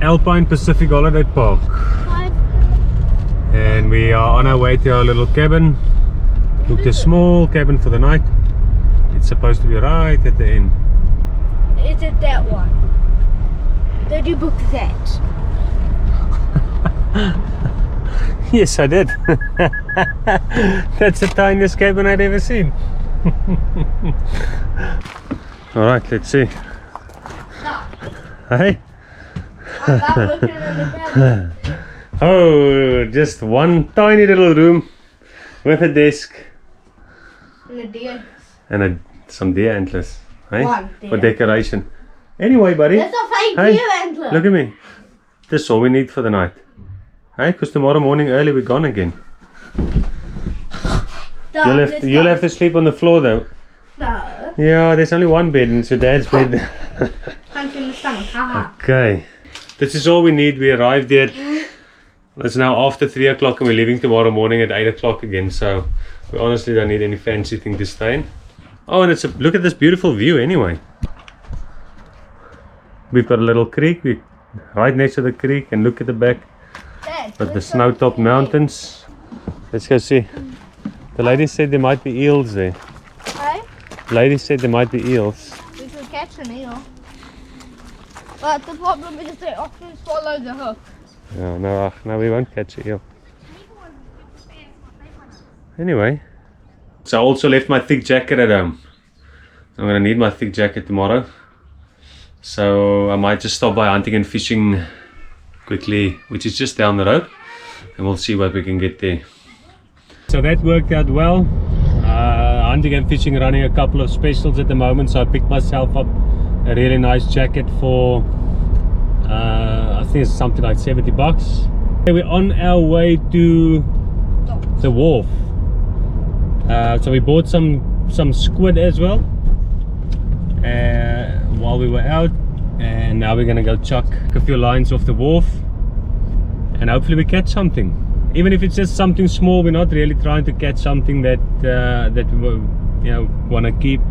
Alpine Pacific Holiday Park. And we are on our way to our little cabin. Booked a small cabin for the night. It's supposed to be right at the end. Is it that one? Did you book that? Yes, I did. That's the tiniest cabin I'd ever seen. Alright, let's see. Hey? Oh, just one tiny little room with a desk And a deer. and some deer antlers, hey? One deer. For decoration. Anyway, buddy, That's a fake hey, deer antler. look at me. This is all we need for the night. Hey, because tomorrow morning early we're gone again. You'll have to sleep on the floor though. No. Yeah, there's only one bed and it's your dad's bed. Punch in the stomach. Haha. Okay, this is all we need. We arrived here. It's now after 3 o'clock and we're leaving tomorrow morning at 8 o'clock again. So we honestly don't need any fancy thing to stay in. Oh, and look at this beautiful view anyway. We've got a little creek. We're right next to the creek and look at the back. But the snow-topped mountains. Let's go see. The lady said there might be eels there. Hey? The lady said there might be eels. We could catch an eel. But the problem is they often swallow the hook. Oh, no, we won't catch an eel. Anyway, so I also left my thick jacket at home. I'm gonna need my thick jacket tomorrow. So I might just stop by hunting and fishing quickly, which is just down the road, and we'll see what we can get there. So that worked out well. Hunting and fishing running a couple of specials at the moment, so I picked myself up a really nice jacket for I think it's something like 70 bucks. We're on our way to the Wharf. So we bought some squid as well while we were out, and now we're gonna go chuck a few lines off the wharf and hopefully we catch something. Even if it's just something small, we're not really trying to catch something that we want to keep,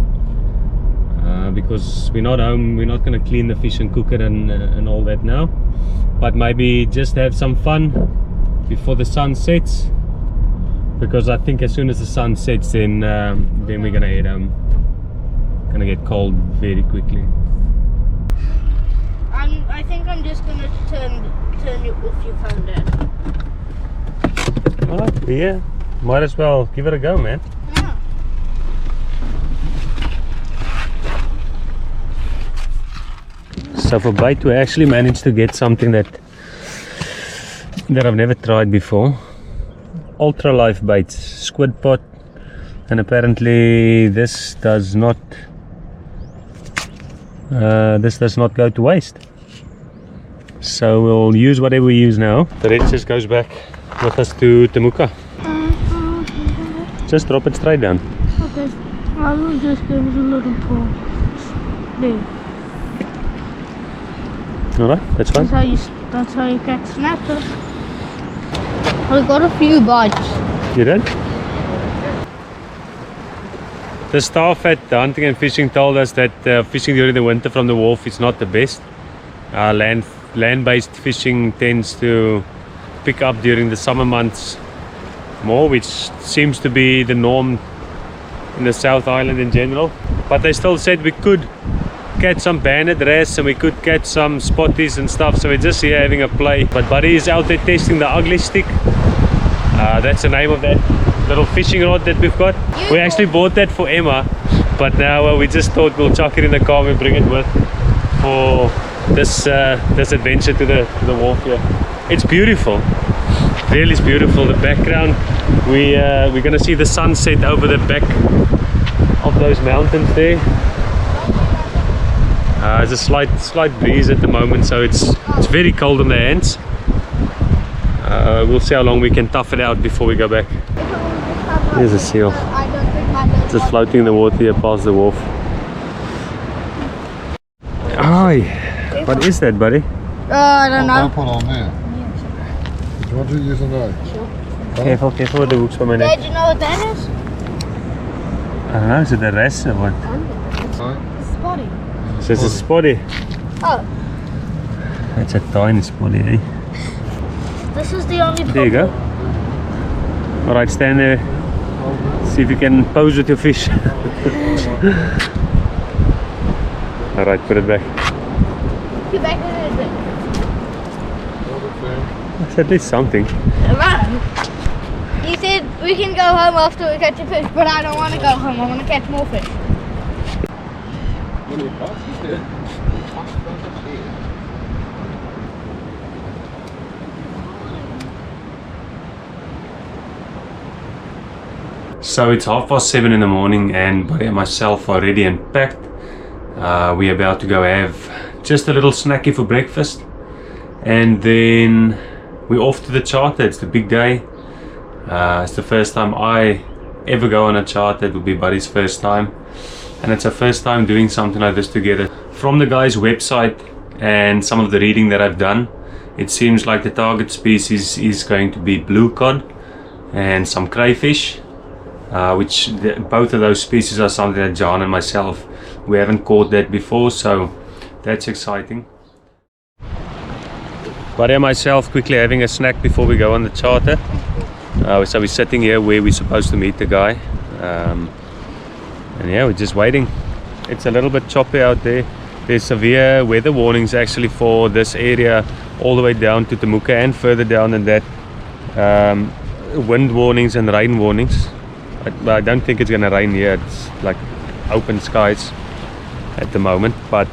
because we're not home. We're not going to clean the fish and cook it and all that now, but maybe just have some fun before the sun sets, because I think as soon as the sun sets, then we're gonna head home. Gonna get cold very quickly. I think I'm just gonna turn you off your phone, Dad. Alright, yeah, might as well give it a go, man. Yeah. So for bait, we actually managed to get something that I've never tried before. Ultra life baits, squid pot, and apparently this does not go to waste. So we'll use whatever we use now. The red just goes back with us to Temuka. Just drop it straight down. Okay, I will just give it a little pull. There. Alright, that's fine. That's how you catch snappers. I got a few bites. You did? The staff at the Hunting and Fishing told us that fishing during the winter from the wharf is not the best. Land-based fishing tends to pick up during the summer months more, which seems to be the norm in the South Island in general. But they still said we could catch some banded wrasse and we could catch some spotties and stuff, so we're just here having a play. But Buddy is out there testing the ugly stick. That's the name of that little fishing rod that we've got. We actually bought that for Emma, but now we just thought we'll chuck it in the car and bring it with for this adventure to the wharf here. It's beautiful, really is beautiful. The background, we're gonna see the sunset over the back of those mountains there. There's a slight breeze at the moment, so it's very cold on the hands. We'll see how long we can tough it out before we go back. There's a seal, just floating in the water here past the wharf. Hi, what is that, buddy? I don't know. I'll put on there. Do you want to use a knife? Sure. Careful with the hooks for my neck. Dad, you know what that is? I don't know, is it the wrasse or what? Right. Spotty. So it's a spotty. Oh. That's a tiny spotty, eh? This is the only problem. There you go. Alright, stand there. See if you can pose with your fish. Alright, put it back. Get back a little bit. That's at least something. Right. You said we can go home after we catch a fish, but I don't want to go home. I want to catch more fish. So it's 7:30 in the morning and Buddy and myself are ready and packed. We're about to go have just a little snacky for breakfast. And then we're off to the charter. It's the big day. It's the first time I ever go on a charter. It will be Buddy's first time. And it's our first time doing something like this together. From the guy's website and some of the reading that I've done, it seems like the target species is going to be blue cod and some crayfish. Both of those species are something that John and myself, we haven't caught that before, so that's exciting. Buddy and myself quickly having a snack before we go on the charter. So we're sitting here where we're supposed to meet the guy. And yeah, we're just waiting. It's a little bit choppy out there. There's severe weather warnings actually for this area all the way down to Temuka and further down than that. Wind warnings and rain warnings. I don't think it's gonna rain here. It's like open skies at the moment, but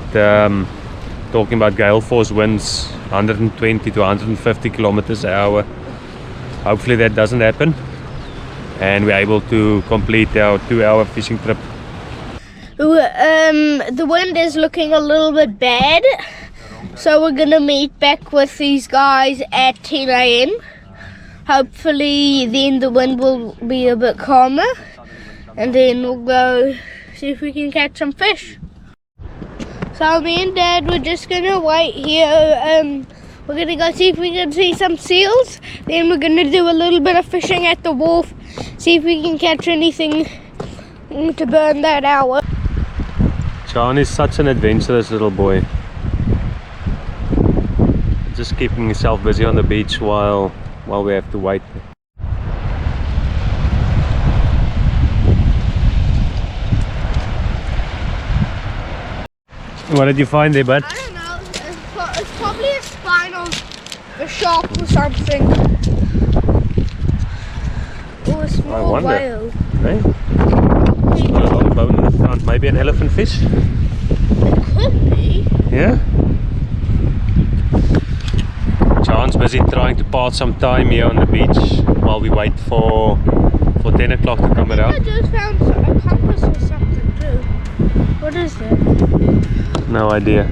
talking about gale force winds 120 to 150 kilometers an hour. Hopefully that doesn't happen and we're able to complete our 2-hour fishing trip. The wind is looking a little bit bad, so we're gonna meet back with these guys at 10 AM. Hopefully then the wind will be a bit calmer and then we'll go see if we can catch some fish. So me and Dad, we're just gonna wait here. We're gonna go see if we can see some seals. Then we're gonna do a little bit of fishing at the wharf, see if we can catch anything to burn that hour. John is such an adventurous little boy. Just keeping himself busy on the beach while we have to wait. What did you find there, bud? I don't know. It's probably a spine of a shark or something. Or a small whale. Hey? It's got a long bone in the front. Maybe an elephant fish? It could be. Yeah? John's busy trying to pass some time here on the beach while we wait for 10 o'clock to come around. I just found a compass or something too. What is that? No idea.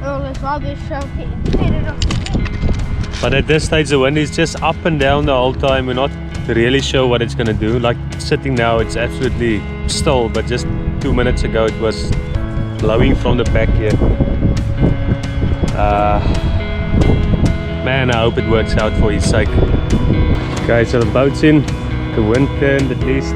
Oh, let's rubbish. Headed off the wall. But at this stage the wind is just up and down the whole time. We're not really sure what it's going to do. Like sitting now it's absolutely still, but just 2 minutes ago it was blowing from the back here. Man, I hope it works out for his sake. Okay, so the boat's in, the wind turned at least.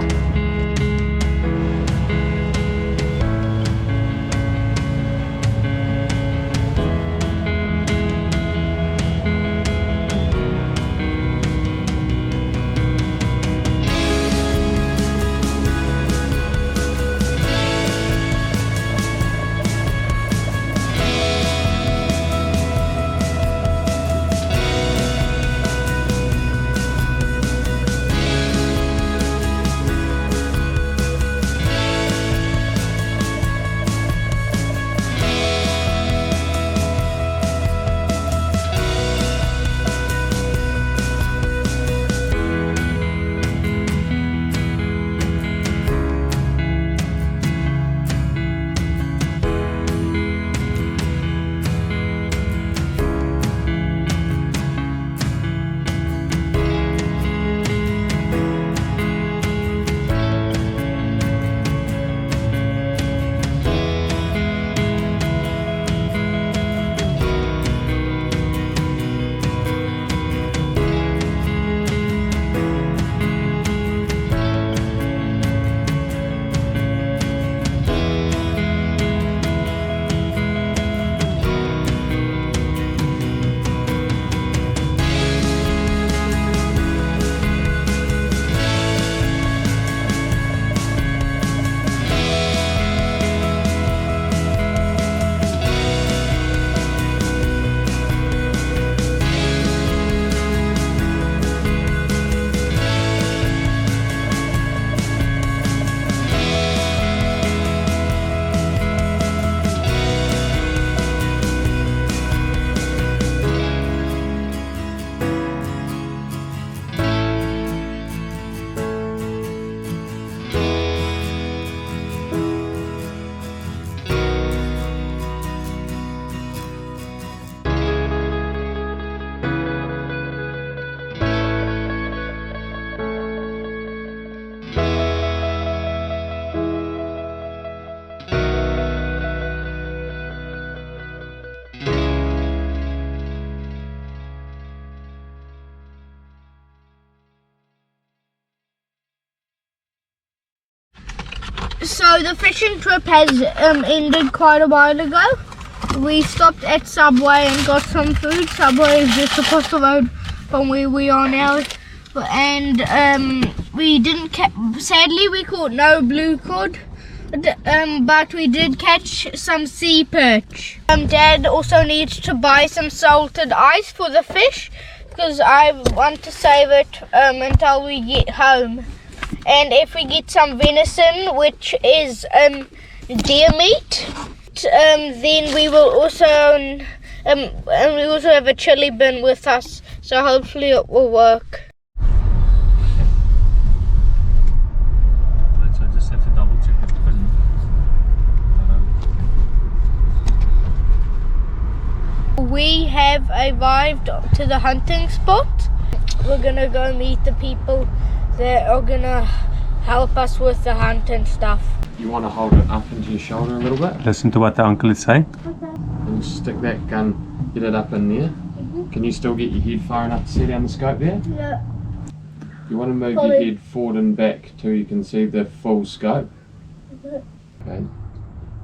So the fishing trip has ended quite a while ago. We stopped at Subway and got some food. Subway is just across the road from where we are now. And we didn't sadly we caught no blue cod. But we did catch some sea perch. Dad also needs to buy some salted ice for the fish because I want to save it until we get home. And if we get some venison, which is deer meat, then we will also and we also have a chili bin with us, so hopefully it will work. So I just have to double check the pin. We have arrived to the hunting spot. We're gonna go meet the people that are gonna help us with the hunt and stuff. You want to hold it up into your shoulder a little bit Listen to what the uncle is saying. and stick that gun, get it up in there. Can you still get your head far enough to see down the scope there? Yeah. You want to move your head forward and back till you can see the full scope. Okay.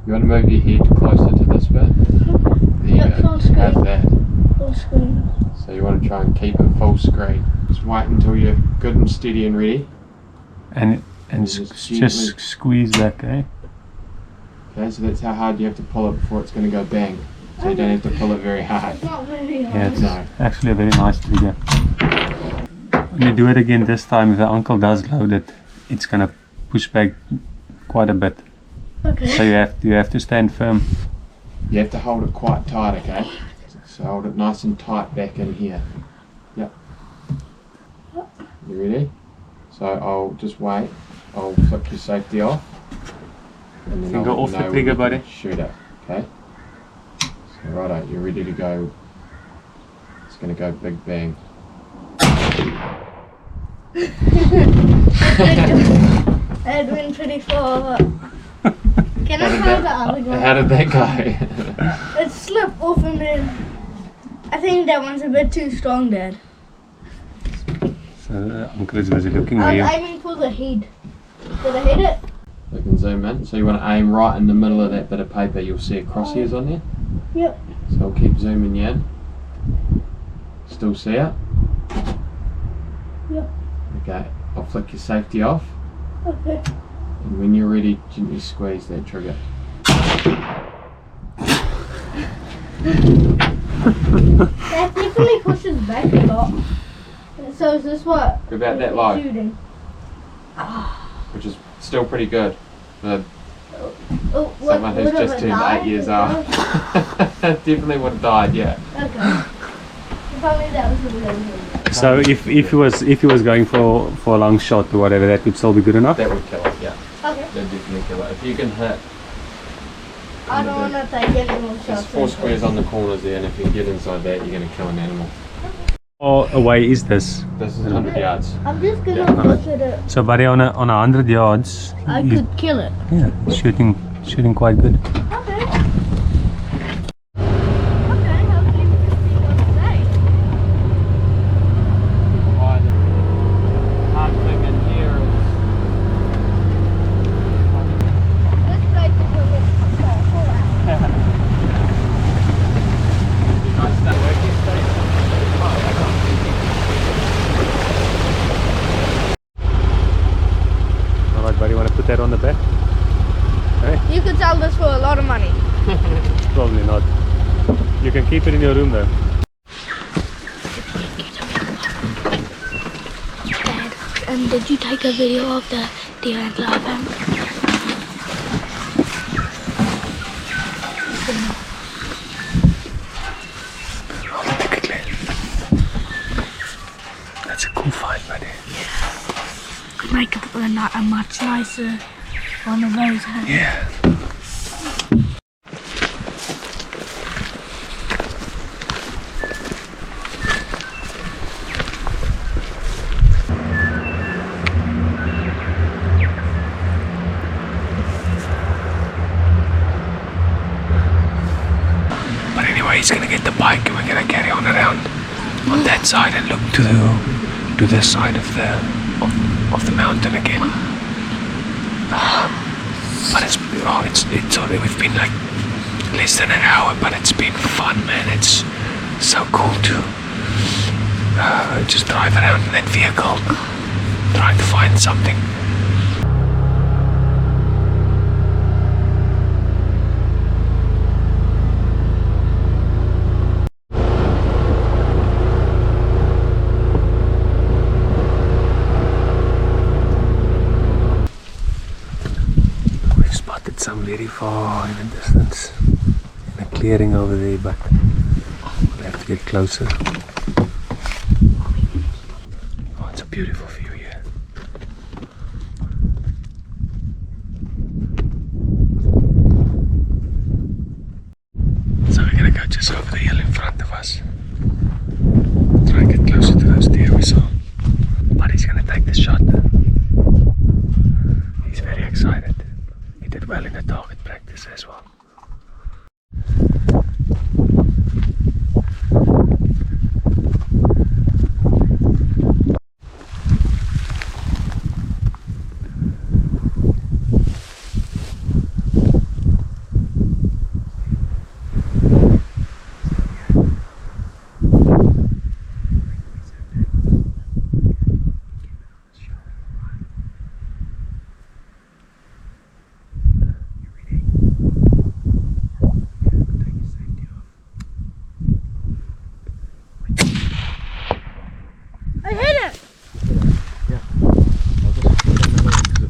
You want to move your head closer to this bit. There you go. How's that? Full screen. So you want to try and keep it full screen. Just wait until you're good and steady and ready. And just just squeeze back, eh? Okay, so that's how hard you have to pull it before it's going to go bang. So you don't have to pull it very hard. Not very hard. Yeah, it's No. actually a very nice video. When you do it again this time, if the uncle does load it, it's gonna push back quite a bit. Okay. So you have to stand firm. You have to hold it quite tight, okay? So hold it nice and tight back in here. Yep. You ready? So I'll just wait. I'll flick your safety off. And then Finger I'll let off you the know trigger, when you buddy. can shoot it, okay? So righto, you're ready to go. It's gonna go big bang. Edwin 24. Can I try the other one? How did that go? It slipped off and then I think that one's a bit too strong, Dad. So uncle is busy looking I where was you. aiming for the head. Did I hit it? I can zoom in. So you want to aim right in the middle of that bit of paper. You'll see a crosshairs on there. Yep. So I'll keep zooming you in. Still see it? Yep. Okay, I'll flick your safety off. Okay. And when you're ready, gently squeeze that trigger. That definitely pushes back a lot. So is this what? We're about that low, Shooting. which is still pretty good for Oh, someone who's just turned 8 years old. Definitely would have died, yeah. Okay. Probably that was a little. So if he was going for a long shot or whatever, that would still be good enough. That would kill it, yeah. Okay. That'd definitely kill it. If you can hit, I don't want to take any more there's shots. 4 squares on the corners there, and if you can get inside that, you're going to kill an animal. How away is this? This is 100 yards. I'm just gonna Yeah. push it. So buddy, on 100 yards, I you- could kill it. yeah, shooting quite good. Okay. Okay, hopefully we can see what today. Hard thing in here is This place is a little full. Alright buddy, want to put that on the back? You could sell this for a lot of money. Probably not. You can keep it in your room though. Dad, did you take a video of the deer and live? That's a cool fight, buddy. Make a much nicer one of those. Yeah. But anyway, he's gonna get the bike and we're gonna carry on around on that side and look to this side of the mountain again. But it's only, we've been like less than an hour, but it's been fun, man. It's so cool to just drive around in that vehicle, trying to find something. Some very far in the distance, in a clearing over there, but we'll have to get closer. Oh, it's a beautiful view here. So we're gonna go just over the hill in front of us. Try and get closer to those deer we saw. But he's gonna take the shot. He's very excited. He did well in the target practice as well.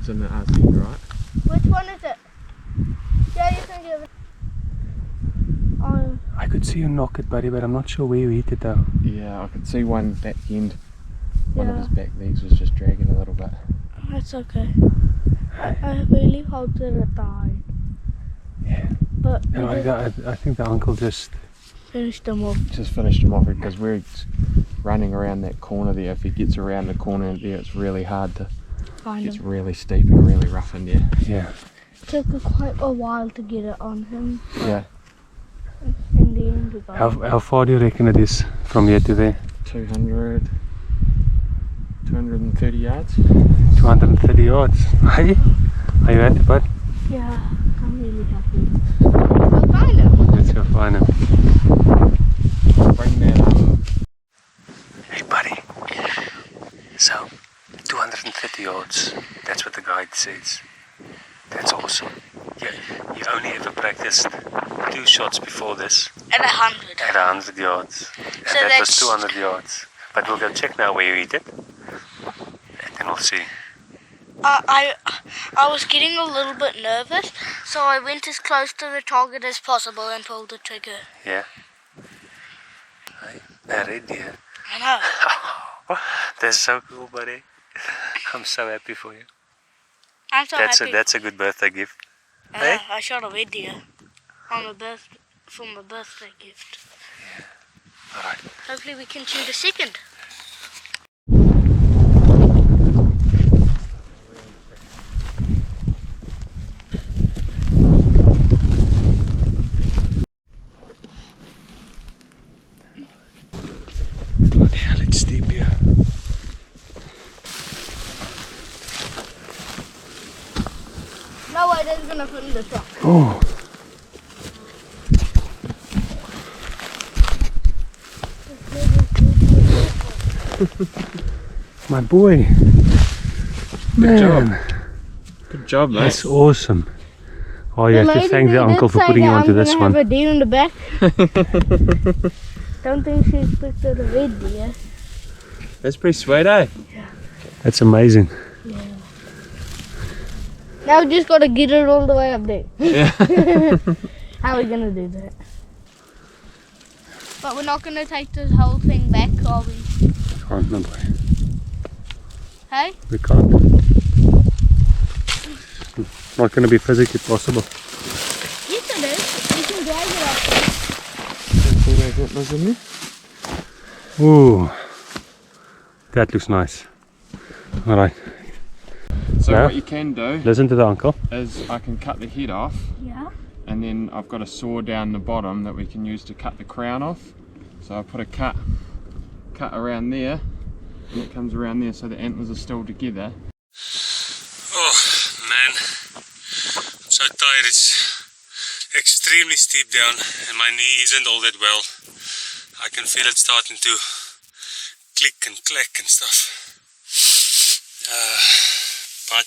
In the RC, right? Which one is it? Yeah, you can give it. Oh. I could see you knock it, buddy, but I'm not sure where you hit it though. Yeah, I could see one back end. One of Yeah. his back legs was just dragging a little bit. That's okay. I really hope that it died. Yeah. But And I think the uncle just finished them off. Just finished him off because we're running around that corner there. If he gets around the corner there, it's really hard to. Find It's him. really steep and really rough in there. yeah. Took quite a while to get it on him. Yeah. In the end, we got it. How far do you reckon it is from here to there? 230 yards. 230 yards. Hey, are you happy, bud? Yeah, I'm really happy. I'll find him. Let's go find him. Bring that Hey, buddy. So, 230 yards. That's what the guide says. That's awesome. You only ever practiced 2 shots before this At 100. at 100 yards. And So that was that's- 200 yards. But we'll go check now where you hit it. And then we'll see. I was getting a little bit nervous, so I went as close to the target as possible and pulled the trigger. Yeah. Hey, a red deer. I know. That's so cool, buddy. I'm so happy for you. I'm so happy. That's a good birthday gift. Hey? I shot a red deer on for my birthday gift. Alright. Hopefully we can shoot a second. Bloody hell, it's steep here. No way, that's gonna put in the truck. Oh. My boy. Good job. Man, Good job, mate. that's awesome. Oh, you have to thank the uncle for putting you onto this one. Have a deer in the back. Don't think she expected a red deer. That's pretty sweet, eh? That's amazing. Now we just gotta get it all the way up there. Yeah. How are we gonna do that? But we're not gonna take this whole thing back, are we? Can't, no boy. Hey? We can't. Not going to be physically possible. Yes it is. You can drag it up there. Ooh, that looks nice. All right, So Now? what you can do listen to the uncle. is I can cut the head off, Yeah. and then I've got a saw down the bottom that we can use to cut the crown off. So I put a cut around there, and it comes around there, so the antlers are still together. Oh man, I'm extremely steep down and my knee isn't all that well. I can feel it starting to click and clack and stuff. But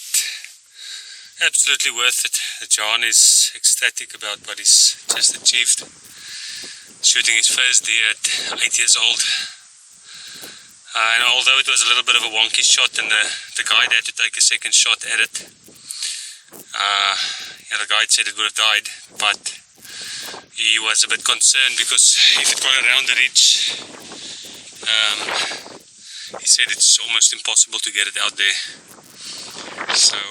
absolutely worth it. John is ecstatic about what he's just achieved. Shooting his first deer at 8 years old. And although it was a little bit of a wonky shot and the guide had to take a second shot at it. The guide said it would have died, but he was a bit concerned because if it got around the ridge, he said it's almost impossible to get it out there. So,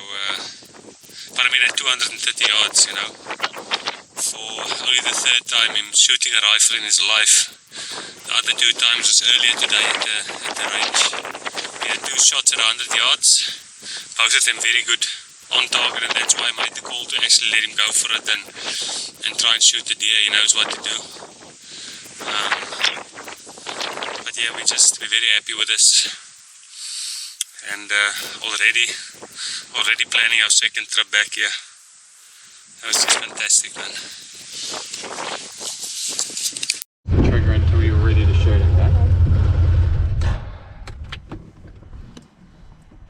but I mean at 230 yards, you know, for only the third time him shooting a rifle in his life. The other 2 times was earlier today at the range. We had 2 shots at 100 yards, both of them very good on target, and that's why I made the call to actually let him go for it and try and shoot the deer. He knows what to do. But yeah, we're very happy with this, and already planning our second trip back here. That was just fantastic, man. Trigger until you're ready to shoot it, okay?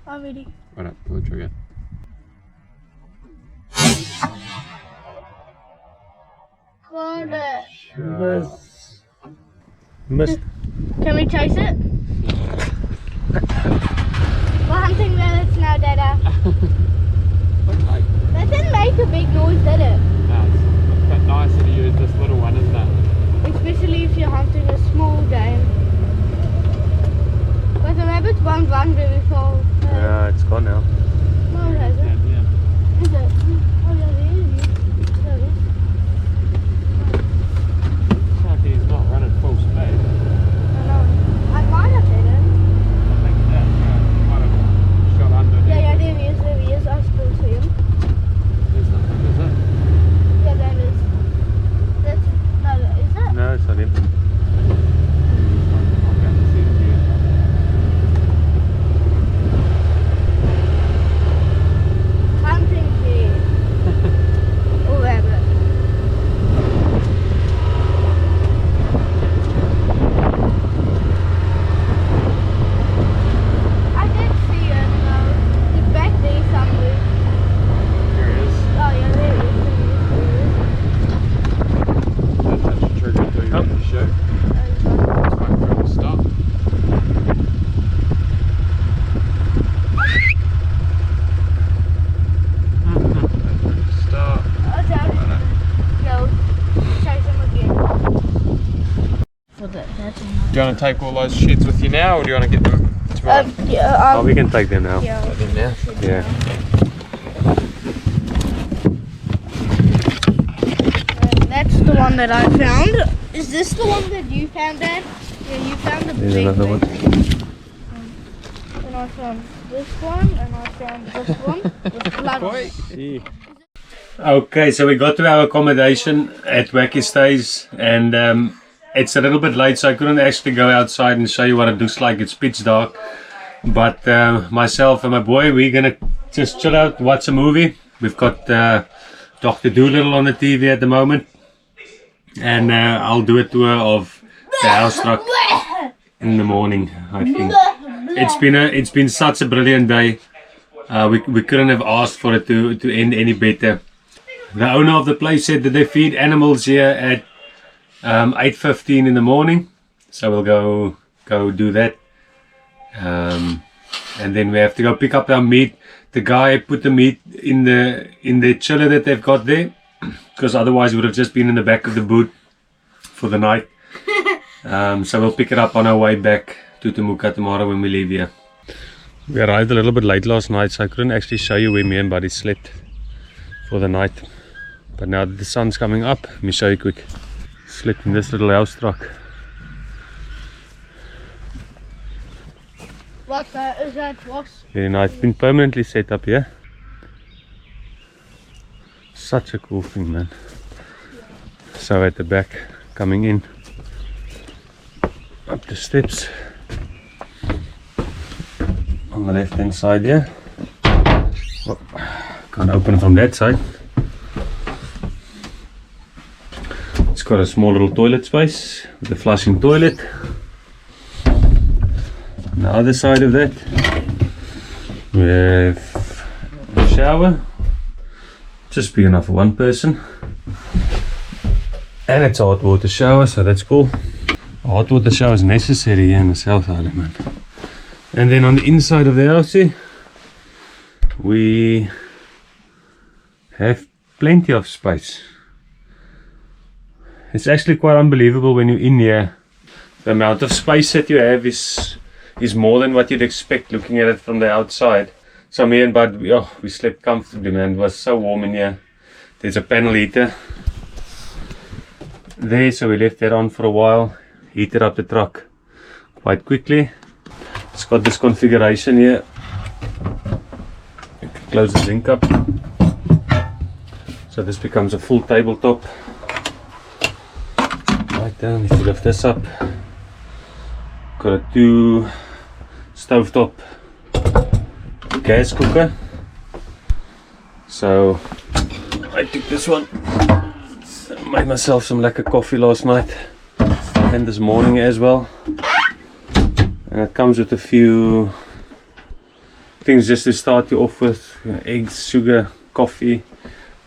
I'm ready. Right up, pull the trigger. Got it. Missed. Can we chase it? We're hunting rabbits now, Dada. Okay. That didn't make a big noise, did it? No, it's a bit nicer to use this little one, isn't it? Especially if you're hunting a small game. But the rabbits won't run very far. Yeah, it's gone now. No, it hasn't. Yeah. Is it? Oh, yeah, there it is. There it is. It's like he's not running full speed. I know. I might have hit him. I think that might have shot under. Yeah, there he is. There he is. I still see him. There's nothing, is it? Yeah, that is. That's. No, is that? No, it's not him. I'll go and see the deer. Hunting deer. Or rabbit. I did see it though. He's back there somewhere. There he is. Oh yeah, there he is. Don't touch the trigger until you're ready to shoot. There he is. Just wait for it to stop. Stop. Oh, down. No. Chase him again. For that, that's enough. Do you want to take all those sheds with you now, or do you want to get them tomorrow? Yeah, Oh, we can take them now. yeah. Take them now. Yeah. That's the one that I found. Is this the one that you found, Dad? Yeah, you found the There's big another one. And I found this one, and I found this one with blood on it. Okay, so we got to our accommodation at Wacky Stays, and it's a little bit late, so I couldn't actually go outside and show you what it looks like. It's pitch dark, but myself and my boy, we're gonna just chill out, watch a movie. We've got Dr. Dolittle on the TV at the moment, and I'll do a tour of the house truck in the morning. I think it's been such a brilliant day. We couldn't have asked for it to end any better. The owner of the place said that they feed animals here at 8:15 in the morning, so we'll go do that, and then we have to go pick up our meat. The guy put the meat in the chiller that they've got there, because otherwise it would have just been in the back of the boot for the night. So we'll pick it up on our way back to Temuka tomorrow when we leave here. We arrived a little bit late last night, so I couldn't actually show you where me and Buddy slept for the night. But now that the sun's coming up, let me show you quick. Slept in this little house truck. What is that? What's Very nice. Been permanently set up here. Such a cool thing, man. So at the back, coming in up the steps on the left hand side here. Oh, can't open it from that side. got a small little toilet space with a flushing toilet. On the other side of that, we have a shower, just big enough for one person. And it's a hot water shower, so that's cool. A hot water shower is necessary here in the South Island, man. And then on the inside of the house here, we have plenty of space. It's actually quite unbelievable when you're in here. The amount of space that you have is more than what you'd expect looking at it from the outside. So me and Bud, we slept comfortably, man. It was so warm in here. There's a panel heater there, so we left that on for a while. Heated up the truck quite quickly. It's got this configuration here. You can close the zinc up. So this becomes a full tabletop. Right down, if you lift this up. Got a 2 stovetop gas cooker. So I took this one. Made myself some lekker coffee last night and this morning as well. And it comes with a few things just to start you off with. Eggs, sugar, coffee,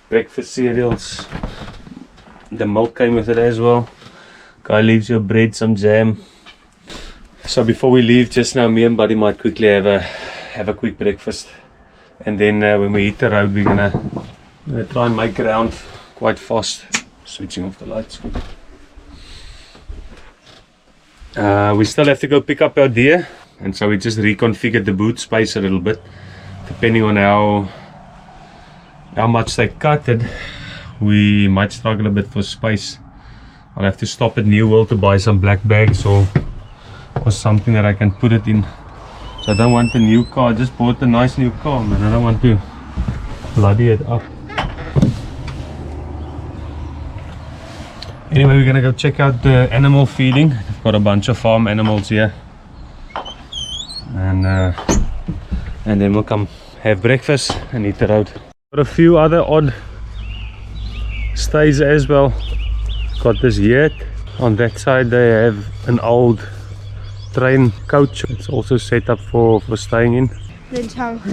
breakfast cereals. The milk came with it as well. Guy leaves you bread, some jam. So before we leave just now, me and Buddy might quickly have a quick breakfast. And then when we hit the road, we're gonna try and make it around quite fast. Switching off the lights. We still have to go pick up our deer, and so we just reconfigured the boot space a little bit, depending on how much they cut it. We might struggle a bit for space. I'll have to stop at New World to buy some black bags or something that I can put it in. So I don't want a new car. I just bought a nice new car, man. I don't want to bloody it up. Anyway, we're gonna go check out the animal feeding. They've got a bunch of farm animals here, and then we'll come have breakfast and eat the road. Got a few other odd stays as well. Got this yet. On that side they have an old train coach. It's also set up for staying in.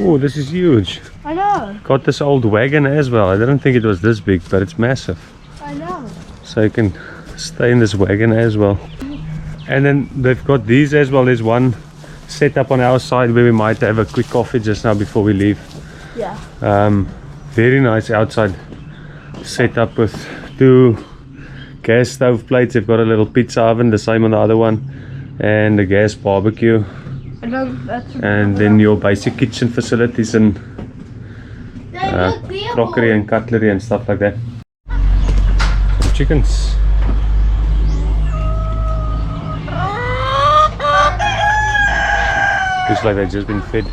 Oh, this is huge. I know. Got this old wagon as well. I didn't think it was this big, but it's massive. I know. So you can stay in this wagon as well. And then they've got these as well. There's one set up on our side where we might have a quick coffee just now before we leave. Yeah. Very nice outside setup with 2 gas stove plates. They've got a little pizza oven, the same on the other one, and a gas barbecue. And then your basic kitchen facilities and crockery and cutlery and stuff like that. Chickens. Looks like they've just been fed.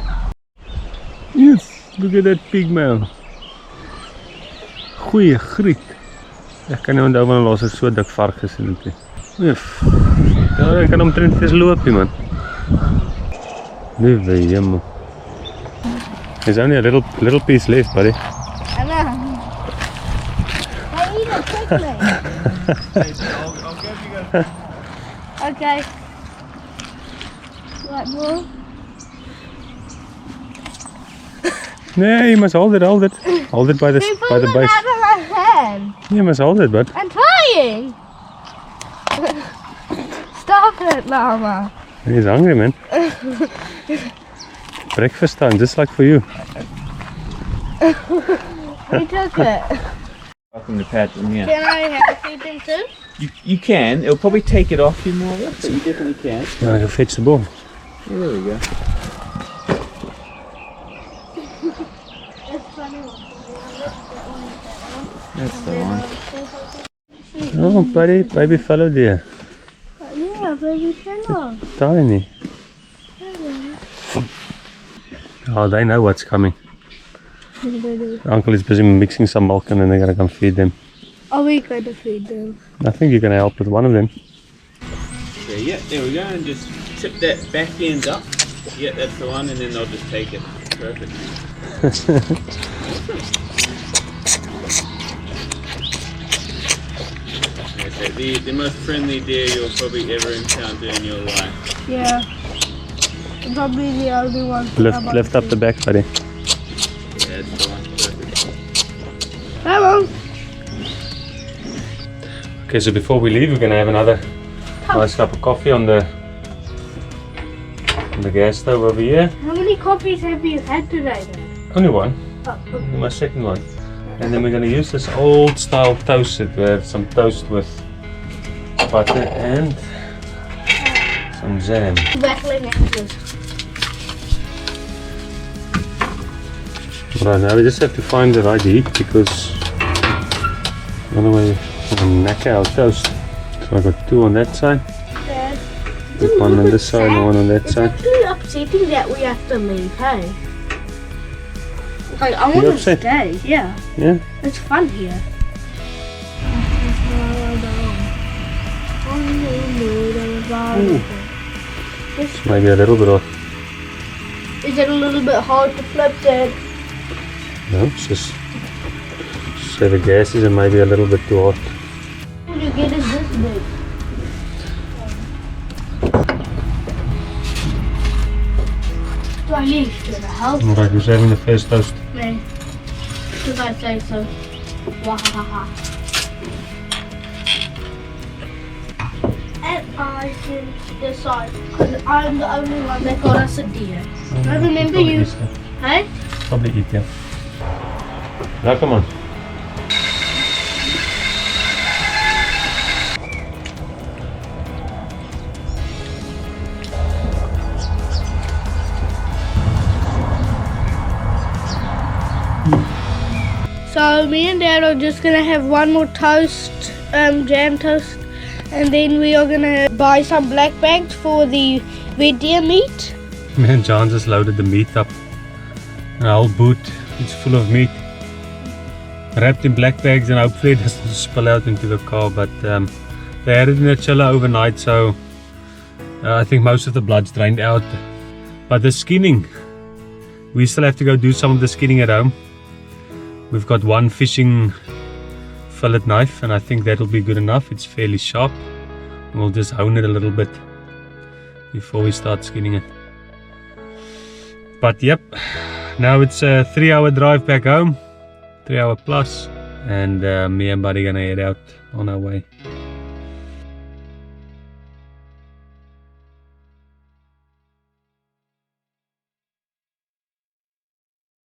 Yes, look at that pig man. Goeie griet. Ek kan nie onthou van laas ek so dik vark gesien het nie. Ja, ek kan omtrent eens loop, man. Liewe hemel. There's only a little piece left, buddy. I know. I eat it quickly. I'll give you guys. Okay. Right, more. Nee, you must hold it. Hold it by the base. Out of my hand. You must hold it, bud. I'm trying. Stop it, Llama. He's hungry, man. Breakfast time, just like for you. We took it. Welcome to Pat from here. Can I have feed them too? You can. It'll probably take it off you more, but you definitely can. You want to go fetch the ball? Yeah, there we go. That's the one. Oh, baby fellow deer. Yeah, baby fellow. Tiny. Oh, they know what's coming. Uncle is busy mixing some milk and then they're going to come feed them. Are we going to feed them? I think you're going to help with one of them. Yeah, there we go, and just tip that back end up. Yeah, that's the one, and then they'll just take it. Perfect. The most friendly deer you'll probably ever encounter in your life. Yeah. Probably the only one. Lift up the back, buddy. Yeah, it's the one. Perfect. Come on. Okay, so before we leave, we're gonna have another nice cup of coffee on the gas stove over here. How many coffees have you had today then? Only one. Oh, okay. My second one. And then we're gonna use this old style toaster. We have some toast with butter and some jam. Battling angles. Right, now we just have to find the right heat because otherwise we're gonna knack our toast. So I got 2 on that side, Dad, one on this side and one on that it's side. actually upsetting that we have to leave, hey? Like, I You want to upset? stay, yeah. Yeah? It's fun here. It's maybe a little bit off. Is it a little bit hard to flip, Dad? No, it's just say the gases are maybe a little bit too hot. What you get is this big. Do I leave? Does it help? Alright, who's having the first toast? Me. Because I say so. Wahaha. And I can decide. Because I'm the only one that got us a deer. I remember you. Hey? Probably eat, yeah. Now come on. So me and Dad are just gonna have one more toast, jam toast, and then we are gonna buy some black bags for the red deer meat. Me and John just loaded the meat up. A whole boot, it's full of meat. Wrapped in black bags and hopefully it doesn't spill out into the car, but they had it in a chiller overnight, so I think most of the blood's drained out. But the skinning, we still have to go do some of the skinning at home. We've got one fishing fillet knife and I think that'll be good enough. It's fairly sharp. We'll just hone it a little bit before we start skinning it. But yep, now it's a 3-hour drive back home, 3 hour plus, and me and Buddy gonna head out on our way.